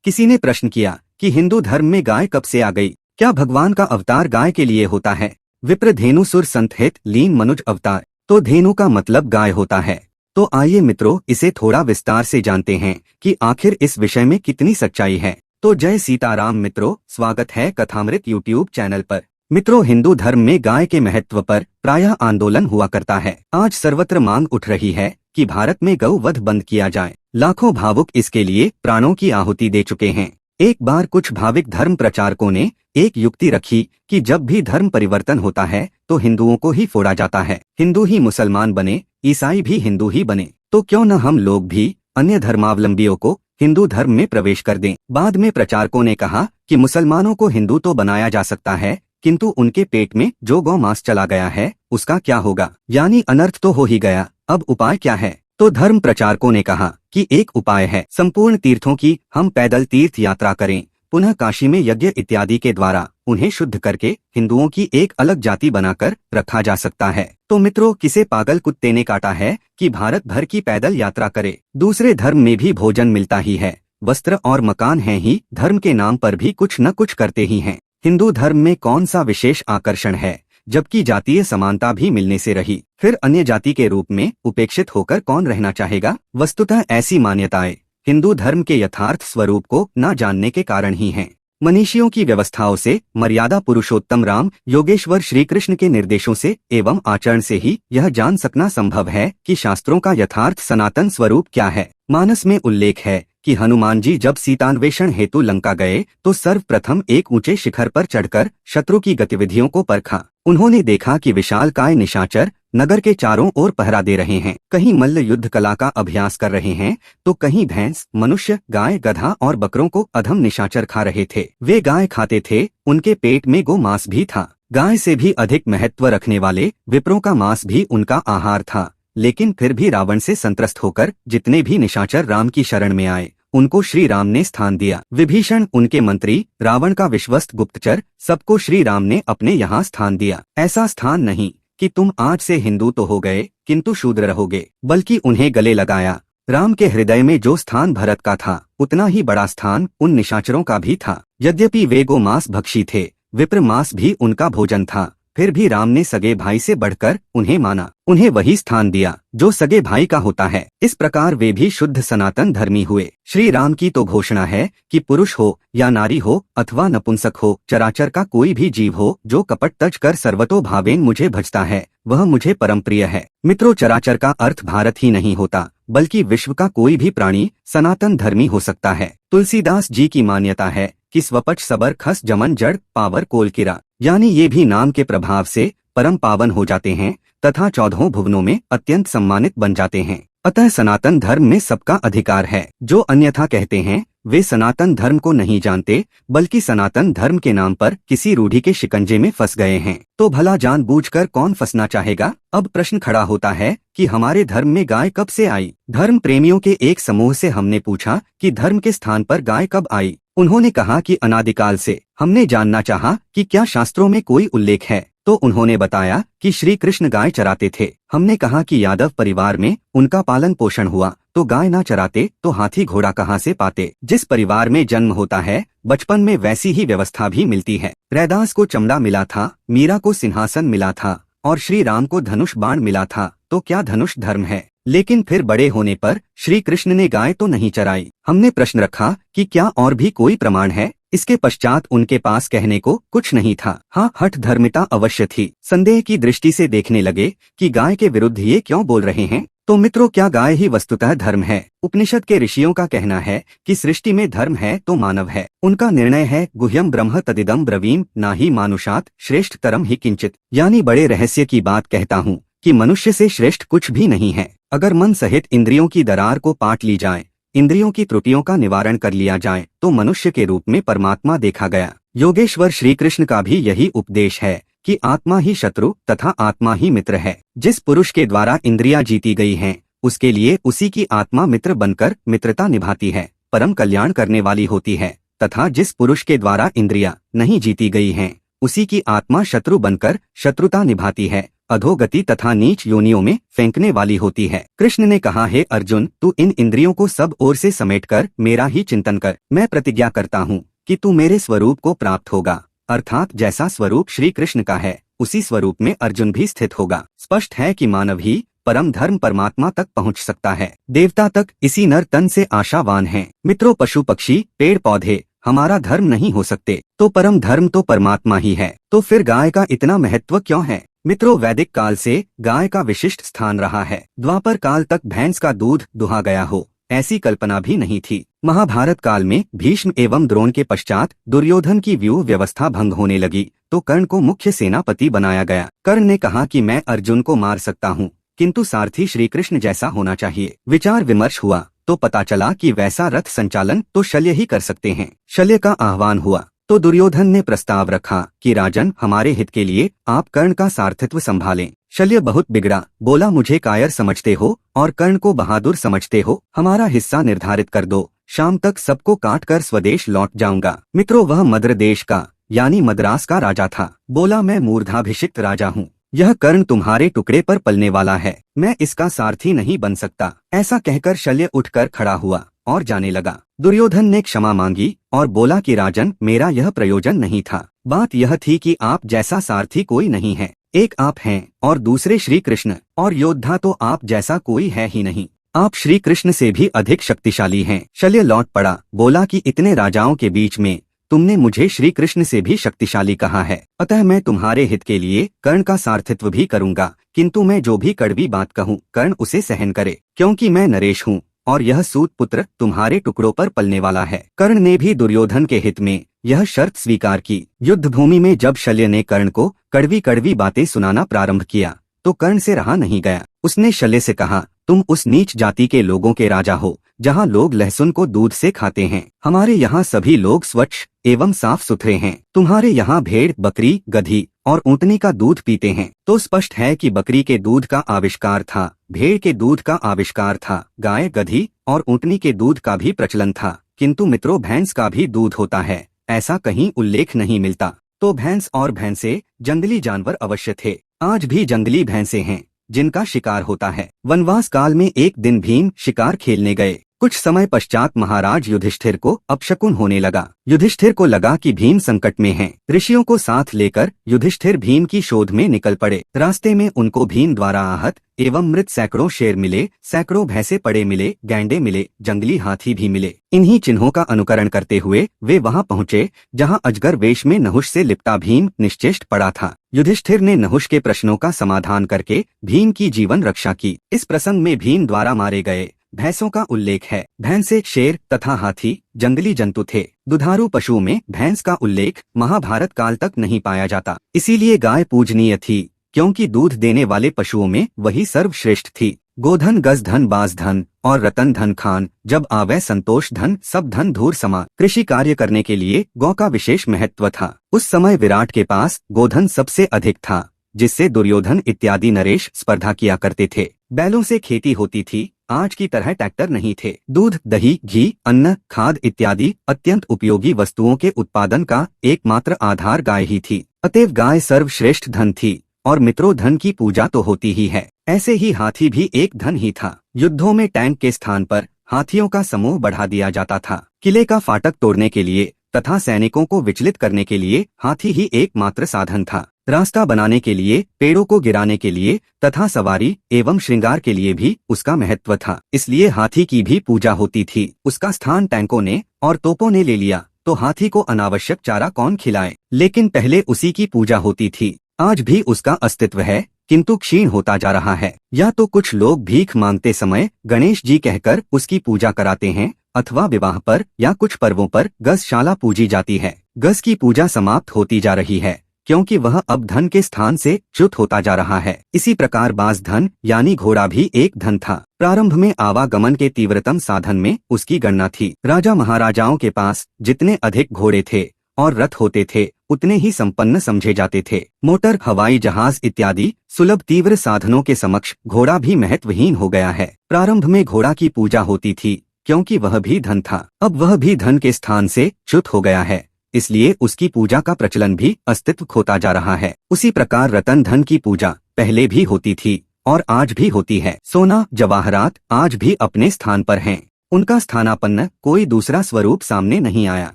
किसी ने प्रश्न किया कि हिंदू धर्म में गाय कब से आ गई? क्या भगवान का अवतार गाय के लिए होता है? विप्र धेनु सुर संत लीन मनुज अवतार। तो धेनु का मतलब गाय होता है। तो आइए मित्रों, इसे थोड़ा विस्तार से जानते हैं कि आखिर इस विषय में कितनी सच्चाई है। तो जय सीताराम मित्रों, स्वागत है कथामृत यूट्यूब चैनल पर। मित्रों, हिंदू धर्म में गाय के महत्व पर प्रायः आंदोलन हुआ करता है। आज सर्वत्र मांग उठ रही है कि भारत में गौ वध बंद किया जाए। लाखों भावुक इसके लिए प्राणों की आहुति दे चुके हैं। एक बार कुछ भाविक धर्म प्रचारकों ने एक युक्ति रखी कि जब भी धर्म परिवर्तन होता है तो हिंदुओं को ही फोड़ा जाता है। हिंदू ही मुसलमान बने, ईसाई भी हिंदू ही बने, तो क्यों न हम लोग भी अन्य धर्मावलंबियों को हिंदू धर्म में प्रवेश कर दें। बाद में प्रचारकों ने कहा कि मुसलमानों को हिंदू तो बनाया जा सकता है, किंतु उनके पेट में जो गौ मांस चला गया है उसका क्या होगा, यानी अनर्थ तो हो ही गया। अब उपाय क्या है? तो धर्म प्रचारकों ने कहा कि एक उपाय है, संपूर्ण तीर्थों की हम पैदल तीर्थ यात्रा करें, पुनः काशी में यज्ञ इत्यादि के द्वारा उन्हें शुद्ध करके हिंदुओं की एक अलग जाति बनाकर रखा जा सकता है। तो मित्रों, किसे पागल कुत्ते ने काटा है कि भारत भर की पैदल यात्रा करे? दूसरे धर्म में भी भोजन मिलता ही है, वस्त्र और मकान हैं ही, धर्म के नाम पर भी कुछ न कुछ करते ही हैं। हिंदू धर्म में कौन सा विशेष आकर्षण है, जबकि जातीय समानता भी मिलने से रही? फिर अन्य जाति के रूप में उपेक्षित होकर कौन रहना चाहेगा? वस्तुतः ऐसी मान्यताएं हिंदू धर्म के यथार्थ स्वरूप को न जानने के कारण ही हैं। मनीषियों की व्यवस्थाओं से, मर्यादा पुरुषोत्तम राम योगेश्वर श्री कृष्ण के निर्देशों से एवं आचरण से ही यह जान सकना संभव है कि शास्त्रों का यथार्थ सनातन स्वरूप क्या है। मानस में उल्लेख है कि हनुमान जी जब सीतान्वेषण हेतु लंका गए तो सर्वप्रथम एक ऊंचे शिखर पर चढ़कर शत्रु की गतिविधियों को परखा। उन्होंने देखा कि विशालकाय निशाचर नगर के चारों ओर पहरा दे रहे हैं, कहीं मल्ल युद्ध कला का अभ्यास कर रहे हैं, तो कहीं भैंस, मनुष्य, गाय, गधा और बकरों को अधम निशाचर खा रहे थे। वे गाय खाते थे, उनके पेट में गो मांस भी था। गाय से भी अधिक महत्व रखने वाले विप्रों का मांस भी उनका आहार था। लेकिन फिर भी रावण से संत्रस्त होकर जितने भी निशाचर राम की शरण में आए, उनको श्री राम ने स्थान दिया। विभीषण, उनके मंत्री, रावण का विश्वस्त गुप्तचर, सबको श्री राम ने अपने यहाँ स्थान दिया। ऐसा स्थान नहीं कि तुम आज से हिंदू तो हो गए किंतु शूद्र रहोगे, बल्कि उन्हें गले लगाया। राम के हृदय में जो स्थान भरत का था, उतना ही बड़ा स्थान उन निशाचरों का भी था। यद्यपि वे गो मांस भक्षी थे, विप्र मांस भी उनका भोजन था, फिर भी राम ने सगे भाई से बढ़कर उन्हें माना, उन्हें वही स्थान दिया जो सगे भाई का होता है। इस प्रकार वे भी शुद्ध सनातन धर्मी हुए। श्री राम की तो घोषणा है कि पुरुष हो या नारी हो अथवा नपुंसक हो, चराचर का कोई भी जीव हो जो कपट तज कर सर्वतो भावेन मुझे भजता है, वह मुझे परम प्रिय है। मित्रों, चराचर का अर्थ भारत ही नहीं होता, बल्कि विश्व का कोई भी प्राणी सनातन धर्मी हो सकता है। तुलसीदास जी की मान्यता है कि स्वपच सबर खस जमन जड़ पावर कोलकिरा, यानी ये भी नाम के प्रभाव से परम पावन हो जाते हैं तथा 14 भुवनों में अत्यंत सम्मानित बन जाते हैं। अतः सनातन धर्म में सबका अधिकार है। जो अन्यथा कहते हैं वे सनातन धर्म को नहीं जानते, बल्कि सनातन धर्म के नाम पर किसी रूढ़ि के शिकंजे में फंस गए हैं। तो भला जानबूझकर कौन फंसना चाहेगा? अब प्रश्न खड़ा होता है कि हमारे धर्म में गाय कब से आई? धर्म प्रेमियों के एक समूह से हमने पूछा कि धर्म के स्थान पर गाय कब आई। उन्होंने कहा कि अनादिकाल से। हमने जानना चाहा कि क्या शास्त्रों में कोई उल्लेख है, तो उन्होंने बताया कि श्री कृष्ण गाय चराते थे। हमने कहा कि यादव परिवार में उनका पालन पोषण हुआ, तो गाय ना चराते तो हाथी घोड़ा कहाँ से पाते? जिस परिवार में जन्म होता है, बचपन में वैसी ही व्यवस्था भी मिलती है। रैदास को चमड़ा मिला था, मीरा को सिंहासन मिला था और श्री राम को धनुष बाण मिला था, तो क्या धनुष धर्म है? लेकिन फिर बड़े होने पर श्री कृष्ण ने गाय तो नहीं चराई। हमने प्रश्न रखा कि क्या और भी कोई प्रमाण है? इसके पश्चात उनके पास कहने को कुछ नहीं था। हाँ, हठ धर्मिता अवश्य थी। संदेह की दृष्टि से देखने लगे कि गाय के विरुद्ध ये क्यों बोल रहे हैं। तो मित्रों, क्या गाय ही वस्तुतः धर्म है? उपनिषद के ऋषियों का कहना है कि सृष्टि में धर्म है तो मानव है। उनका निर्णय है गुह्यम ब्रह्म तदिदम ब्रवीम नाहि मानुषात् श्रेष्ठ तरम ही किंचित, यानी बड़े रहस्य की बात कहता हूँ कि मनुष्य से श्रेष्ठ कुछ भी नहीं है। अगर मन सहित इंद्रियों की दरार को पाट ली जाए, इंद्रियों की त्रुटियों का निवारण कर लिया जाए, तो मनुष्य के रूप में परमात्मा देखा गया। योगेश्वर श्री कृष्ण का भी यही उपदेश है कि आत्मा ही शत्रु तथा आत्मा ही मित्र है। जिस पुरुष के द्वारा इंद्रियां जीती गई हैं, उसके लिए उसी की आत्मा मित्र बनकर मित्रता निभाती है, परम कल्याण करने वाली होती है, तथा जिस पुरुष के द्वारा इंद्रियां नहीं जीती गई हैं, उसी की आत्मा शत्रु बनकर शत्रुता निभाती है, अधोगति तथा नीच योनियों में फेंकने वाली होती है। कृष्ण ने कहा, हे अर्जुन, तू इन इंद्रियों को सब ओर से समेटकर मेरा ही चिंतन कर। मैं प्रतिज्ञा करता हूँ कि तू मेरे स्वरूप को प्राप्त होगा, अर्थात जैसा स्वरूप श्री कृष्ण का है उसी स्वरूप में अर्जुन भी स्थित होगा। स्पष्ट है कि मानव ही परम धर्म परमात्मा तक पहुंच सकता है। देवता तक इसी नर तन से आशावान हैं। मित्रों, पशु पक्षी पेड़ पौधे हमारा धर्म नहीं हो सकते, तो परम धर्म तो परमात्मा ही है। तो फिर गाय का इतना महत्व क्यों है? मित्रों, वैदिक काल से गाय का विशिष्ट स्थान रहा है। द्वापर काल तक भैंस का दूध दुहा गया हो, ऐसी कल्पना भी नहीं थी। महाभारत काल में भीष्म एवं द्रोण के पश्चात दुर्योधन की व्यूह व्यवस्था भंग होने लगी तो कर्ण को मुख्य सेनापति बनाया गया। कर्ण ने कहा कि मैं अर्जुन को मार सकता हूँ, किंतु सारथी श्री कृष्ण जैसा होना चाहिए। विचार विमर्श हुआ तो पता चला कि वैसा रथ संचालन तो शल्य ही कर सकते हैं। शल्य का आह्वान हुआ तो दुर्योधन ने प्रस्ताव रखा कि राजन, हमारे हित के लिए आप कर्ण का सारथित्व संभालें। शल्य बहुत बिगड़ा, बोला, मुझे कायर समझते हो और कर्ण को बहादुर समझते हो? हमारा हिस्सा निर्धारित कर दो, शाम तक सबको काट कर स्वदेश लौट जाऊंगा। मित्रों, वह मद्र देश का यानी मद्रास का राजा था। बोला, मैं मूर्धाभिषिक्त राजा हूँ, यह कर्ण तुम्हारे टुकड़े पर पलने वाला है, मैं इसका सारथी नहीं बन सकता। ऐसा कहकर शल्य उठकर खड़ा हुआ और जाने लगा। दुर्योधन ने क्षमा मांगी और बोला कि राजन, मेरा यह प्रयोजन नहीं था। बात यह थी कि आप जैसा सारथी कोई नहीं है। एक आप हैं और दूसरे श्री कृष्ण, और योद्धा तो आप जैसा कोई है ही नहीं। आप श्री कृष्ण से भी अधिक शक्तिशाली हैं। शल्य लौट पड़ा, बोला कि इतने राजाओं के बीच में तुमने मुझे श्री कृष्ण से भी शक्तिशाली कहा है, अतः मैं तुम्हारे हित के लिए कर्ण का सारथित्व भी करूंगा, किंतु मैं जो भी कड़वी बात कहूँ कर्ण उसे सहन करे, क्योंकि मैं नरेश हूँ और यह सूत पुत्र तुम्हारे टुकड़ों पर पलने वाला है। कर्ण ने भी दुर्योधन के हित में यह शर्त स्वीकार की। युद्ध भूमि में जब शल्य ने कर्ण को कड़वी कड़वी बातें सुनाना प्रारंभ किया तो कर्ण से रहा नहीं गया। उसने शल्य से कहा, तुम उस नीच जाति के लोगों के राजा हो जहाँ लोग लहसुन को दूध से खाते हैं। हमारे यहाँ सभी लोग स्वच्छ एवं साफ सुथरे हैं। तुम्हारे यहाँ भेड़, बकरी, गधी और ऊँटनी का दूध पीते हैं। तो स्पष्ट है कि बकरी के दूध का आविष्कार था, भेड़ के दूध का आविष्कार था, गाय, गधी और ऊँटनी के दूध का भी प्रचलन था, किंतु मित्रों भैंस का भी दूध होता है, ऐसा कहीं उल्लेख नहीं मिलता। तो भैंस और भैंसे जंगली जानवर अवश्य थे। आज भी जंगली भैंसे हैं जिनका शिकार होता है। वनवास काल में एक दिन भीम शिकार खेलने गए। कुछ समय पश्चात महाराज युधिष्ठिर को अपशकुन होने लगा। युधिष्ठिर को लगा कि भीम संकट में हैं। ऋषियों को साथ लेकर युधिष्ठिर भीम की शोध में निकल पड़े। रास्ते में उनको भीम द्वारा आहत एवं मृत सैकड़ों शेर मिले, सैकड़ों भैंसे पड़े मिले, गैंडे मिले, जंगली हाथी भी मिले। इन्हीं चिन्हों का अनुकरण करते हुए वे वहां पहुंचे जहां अजगर वेश में नहुष से लिपटा भीम निश्चेष्ट पड़ा था। युधिष्ठिर ने नहुष के प्रश्नों का समाधान करके भीम की जीवन रक्षा की। इस प्रसंग में भीम द्वारा मारे गए भैंसों का उल्लेख है। भैंसे, शेर तथा हाथी जंगली जंतु थे। दुधारू पशुओं में भैंस का उल्लेख महाभारत काल तक नहीं पाया जाता। इसीलिए गाय पूजनीय थी, क्योंकि दूध देने वाले पशुओं में वही सर्वश्रेष्ठ थी। गोधन, गज धन, बाज धन और रतन धन खान, जब आवे संतोष धन, सब धन धूर समा। कृषि कार्य करने के लिए गौ का विशेष महत्व था। उस समय विराट के पास गोधन सबसे अधिक था, जिससे दुर्योधन इत्यादि नरेश स्पर्धा किया करते थे। बैलों से खेती होती थी, आज की तरह ट्रैक्टर नहीं थे। दूध, दही, घी, अन्न, खाद इत्यादि अत्यंत उपयोगी वस्तुओं के उत्पादन का एकमात्र आधार गाय ही थी। अतएव गाय सर्वश्रेष्ठ धन थी और मित्रों धन की पूजा तो होती ही है। ऐसे ही हाथी भी एक धन ही था। युद्धों में टैंक के स्थान पर हाथियों का समूह बढ़ा दिया जाता था। किले का फाटक तोड़ने के लिए तथा सैनिकों को विचलित करने के लिए हाथी ही एकमात्र साधन था। रास्ता बनाने के लिए, पेड़ों को गिराने के लिए तथा सवारी एवं श्रृंगार के लिए भी उसका महत्व था। इसलिए हाथी की भी पूजा होती थी। उसका स्थान टैंकों ने और तोपों ने ले लिया तो हाथी को अनावश्यक चारा कौन खिलाए, लेकिन पहले उसी की पूजा होती थी। आज भी उसका अस्तित्व है, किंतु क्षीण होता जा रहा है। या तो कुछ लोग भीख मांगते समय गणेश जी कहकर उसकी पूजा कराते हैं, अथवा विवाह पर या कुछ पर्वों पर गजशाला पूजी जाती है। गज की पूजा समाप्त होती जा रही है, क्योंकि वह अब धन के स्थान से च्युत होता जा रहा है। इसी प्रकार बाज धन यानी घोड़ा भी एक धन था। प्रारंभ में आवागमन के तीव्रतम साधन में उसकी गणना थी। राजा महाराजाओं के पास जितने अधिक घोड़े थे और रथ होते थे, उतने ही संपन्न समझे जाते थे। मोटर, हवाई जहाज इत्यादि सुलभ तीव्र साधनों के समक्ष घोड़ा भी महत्वहीन हो गया है। प्रारंभ में घोड़ा की पूजा होती थी, क्योंकि वह भी धन था। अब वह भी धन के स्थान से च्युत हो गया है, इसलिए उसकी पूजा का प्रचलन भी अस्तित्व खोता जा रहा है। उसी प्रकार रतन धन की पूजा पहले भी होती थी और आज भी होती है। सोना जवाहरात आज भी अपने स्थान पर हैं। उनका स्थानापन्न कोई दूसरा स्वरूप सामने नहीं आया।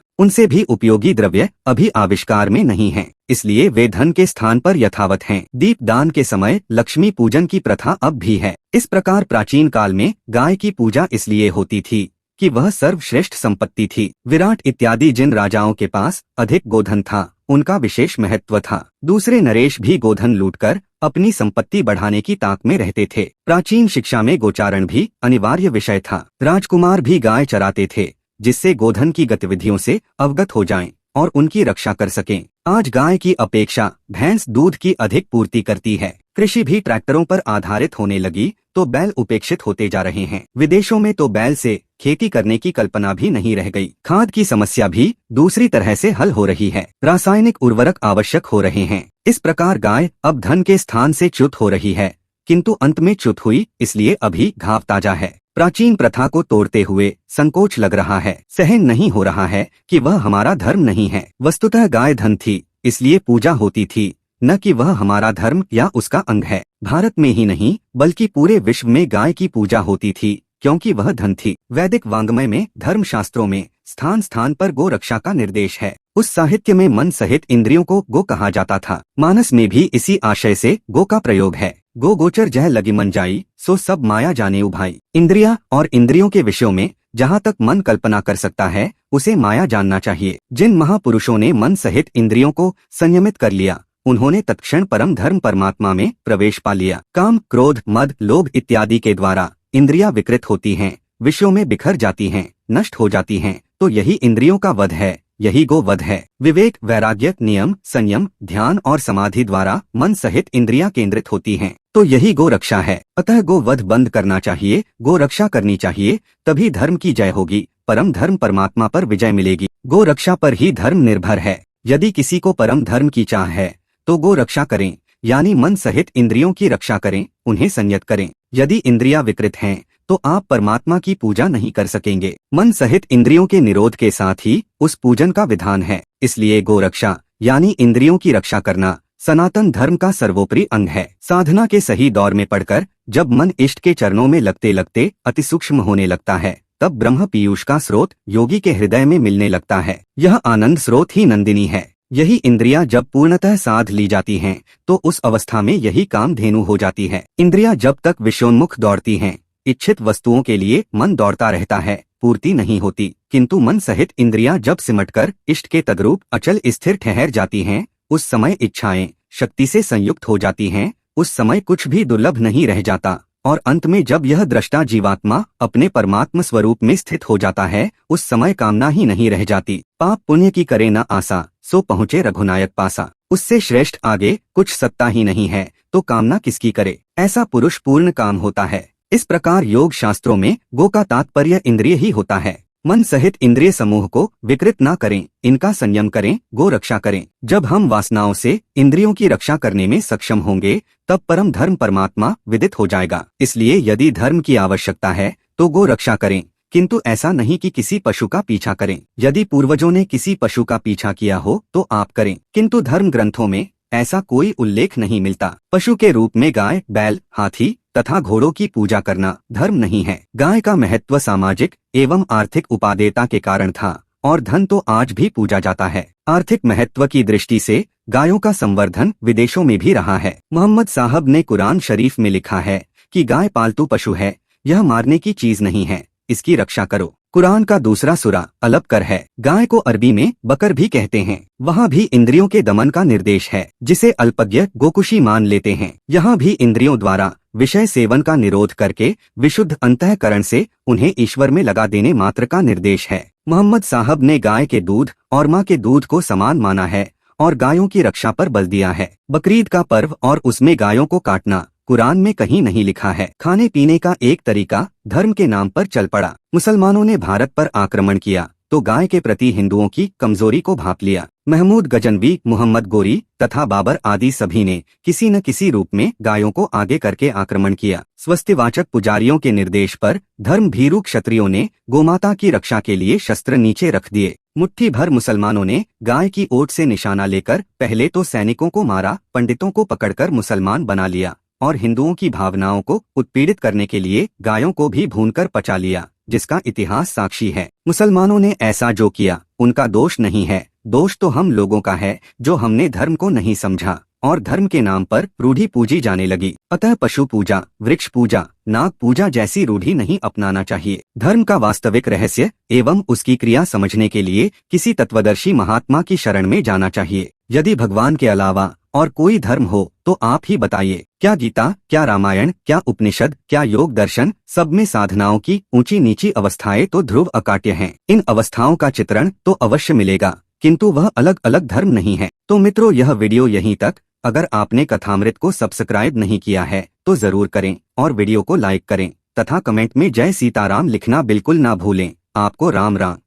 उनसे भी उपयोगी द्रव्य अभी आविष्कार में नहीं है, इसलिए वे धन के स्थान पर यथावत हैं। दीपदान के समय लक्ष्मी पूजन की प्रथा अब भी है। इस प्रकार प्राचीन काल में गाय की पूजा इसलिए होती थी कि वह सर्वश्रेष्ठ संपत्ति थी। विराट इत्यादि जिन राजाओं के पास अधिक गोधन था, उनका विशेष महत्व था। दूसरे नरेश भी गोधन लूटकर अपनी संपत्ति बढ़ाने की ताक में रहते थे। प्राचीन शिक्षा में गोचारण भी अनिवार्य विषय था। राजकुमार भी गाय चराते थे, जिससे गोधन की गतिविधियों से अवगत हो जाएं और उनकी रक्षा कर सकें। आज गाय की अपेक्षा भैंस दूध की अधिक पूर्ति करती है। कृषि भी ट्रैक्टरों पर आधारित होने लगी तो बैल उपेक्षित होते जा रहे हैं। विदेशों में तो बैल से खेती करने की कल्पना भी नहीं रह गई। खाद की समस्या भी दूसरी तरह से हल हो रही है। रासायनिक उर्वरक आवश्यक हो रहे हैं। इस प्रकार गाय अब धन के स्थान से च्युत हो रही है, किंतु अंत में च्युत हुई इसलिए अभी घाव ताजा है। प्राचीन प्रथा को तोड़ते हुए संकोच लग रहा है। सहन नहीं हो रहा है कि वह हमारा धर्म नहीं है। वस्तुतः गाय धन थी, इसलिए पूजा होती थी, न कि वह हमारा धर्म या उसका अंग है। भारत में ही नहीं बल्कि पूरे विश्व में गाय की पूजा होती थी, क्योंकि वह धन थी। वैदिक वाङ्मय में धर्म शास्त्रों में स्थान स्थान पर गो रक्षा का निर्देश है। उस साहित्य में मन सहित इंद्रियों को गो कहा जाता था। मानस में भी इसी आशय से गो का प्रयोग है। गो गोचर जह लगी मन जाई, सो सब माया जाने उभाई। इंद्रिया और इंद्रियों के विषयों में जहाँ तक मन कल्पना कर सकता है, उसे माया जानना चाहिए। जिन महापुरुषों ने मन सहित इंद्रियों को संयमित कर लिया, उन्होंने तत्क्षण परम धर्म परमात्मा में प्रवेश पा लिया। काम, क्रोध, मद, लोभ इत्यादि के द्वारा इंद्रियां विकृत होती हैं, विषयों में बिखर जाती हैं, नष्ट हो जाती हैं, तो यही इंद्रियों का वध है, यही गो वध है। विवेक, वैराग्य, नियम, संयम, ध्यान और समाधि द्वारा मन सहित इंद्रियां केंद्रित होती हैं, तो यही गो रक्षा है। अतः गो वध बंद करना चाहिए, गो रक्षा करनी चाहिए, तभी धर्म की जय होगी, परम धर्म परमात्मा पर विजय मिलेगी। गो रक्षा पर ही धर्म निर्भर है। यदि किसी को परम धर्म की चाह है तो गो रक्षा करें, यानी मन सहित इंद्रियों की रक्षा करें, उन्हें संयत करें। यदि इंद्रियां विकृत हैं तो आप परमात्मा की पूजा नहीं कर सकेंगे। मन सहित इंद्रियों के निरोध के साथ ही उस पूजन का विधान है। इसलिए गो रक्षा यानी इंद्रियों की रक्षा करना सनातन धर्म का सर्वोपरि अंग है। साधना के सही दौर में पड़कर जब मन इष्ट के चरणों में लगते लगते अति सूक्ष्म होने लगता है, तब ब्रह्म पीयूष का स्रोत योगी के हृदय में मिलने लगता है। यह आनंद स्रोत ही नंदिनी है। यही इंद्रियां जब पूर्णतः साध ली जाती हैं, तो उस अवस्था में यही कामधेनु हो जाती है। इंद्रियां जब तक विषयोन्मुख दौड़ती हैं, इच्छित वस्तुओं के लिए मन दौड़ता रहता है, पूर्ति नहीं होती। किंतु मन सहित इंद्रियां जब सिमटकर इष्ट के तद्रूप अचल स्थिर ठहर जाती हैं, उस समय इच्छाएं शक्ति से संयुक्त हो जाती हैं। उस समय कुछ भी दुर्लभ नहीं रह जाता, और अंत में जब यह दृष्टा जीवात्मा अपने परमात्म स्वरूप में स्थित हो जाता है, उस समय कामना ही नहीं रह जाती। पाप पुण्य की करे न आशा, सो पहुँचे रघुनायक पासा। उससे श्रेष्ठ आगे कुछ सत्ता ही नहीं है, तो कामना किसकी करे। ऐसा पुरुष पूर्ण काम होता है। इस प्रकार योग शास्त्रों में गो का तात्पर्य इंद्रिय ही होता है। मन सहित इंद्रिय समूह को विकृत ना करें, इनका संयम करें, गो रक्षा करें। जब हम वासनाओं से इंद्रियों की रक्षा करने में सक्षम होंगे, तब परम धर्म परमात्मा विदित हो जाएगा। इसलिए यदि धर्म की आवश्यकता है तो गो रक्षा करें, किंतु ऐसा नहीं कि किसी पशु का पीछा करें। यदि पूर्वजों ने किसी पशु का पीछा किया हो तो आप करें, किंतु धर्म ग्रंथों में ऐसा कोई उल्लेख नहीं मिलता। पशु के रूप में गाय, बैल, हाथी तथा घोड़ों की पूजा करना धर्म नहीं है। गाय का महत्व सामाजिक एवं आर्थिक उपादेयता के कारण था, और धन तो आज भी पूजा जाता है। आर्थिक महत्व की दृष्टि से गायों का संवर्धन विदेशों में भी रहा है। मोहम्मद साहब ने कुरान शरीफ में लिखा है कि गाय पालतू पशु है, यह मारने की चीज नहीं है, इसकी रक्षा करो। कुरान का दूसरा सूरा अलबकर है। गाय को अरबी में बकर भी कहते हैं। वहाँ भी इंद्रियों के दमन का निर्देश है, जिसे अल्पज्ञ गोकुशी मान लेते हैं। यहाँ भी इंद्रियों द्वारा विषय सेवन का निरोध करके विशुद्ध अंतःकरण से उन्हें ईश्वर में लगा देने मात्र का निर्देश है। मोहम्मद साहब ने गाय के दूध और माँ के दूध को समान माना है और गायों की रक्षा पर बल दिया है। बकरीद का पर्व और उसमें गायों को काटना कुरान में कहीं नहीं लिखा है। खाने पीने का एक तरीका धर्म के नाम पर चल पड़ा। मुसलमानों ने भारत पर आक्रमण किया, तो गाय के प्रति हिंदुओं की कमजोरी को भांप लिया। महमूद गजनवी, मोहम्मद गोरी तथा बाबर आदि सभी ने किसी न किसी रूप में गायों को आगे करके आक्रमण किया। स्वस्तिवाचक पुजारियों के निर्देश पर धर्म भीरू क्षत्रियों ने गोमाता की रक्षा के लिए शस्त्र नीचे रख दिए। मुट्ठी भर मुसलमानों ने गाय की ओट से निशाना लेकर पहले तो सैनिकों को मारा, पंडितों को पकड़कर मुसलमान बना लिया और हिंदुओं की भावनाओं को उत्पीड़ित करने के लिए गायों को भी भूनकर पचा लिया, जिसका इतिहास साक्षी है। मुसलमानों ने ऐसा जो किया उनका दोष नहीं है, दोष तो हम लोगों का है जो हमने धर्म को नहीं समझा और धर्म के नाम पर रूढ़ी पूजी जाने लगी। अतः पशु पूजा, वृक्ष पूजा, नाग पूजा जैसी रूढ़ी नहीं अपनाना चाहिए। धर्म का वास्तविक रहस्य एवं उसकी क्रिया समझने के लिए किसी तत्वदर्शी महात्मा की शरण में जाना चाहिए। यदि भगवान के अलावा और कोई धर्म हो तो आप ही बताइए। क्या गीता, क्या रामायण, क्या उपनिषद, क्या योग दर्शन, सब में साधनाओं की ऊंची नीची अवस्थाएं तो ध्रुव अकाट्य हैं। इन अवस्थाओं का चित्रण तो अवश्य मिलेगा, किंतु वह अलग अलग धर्म नहीं है। तो मित्रों, यह वीडियो यहीं तक। अगर आपने कथामृत को सब्सक्राइब नहीं किया है तो जरूर करें और वीडियो को लाइक करें तथा कमेंट में जय सीताराम लिखना बिल्कुल ना भूलें। आपको राम राम।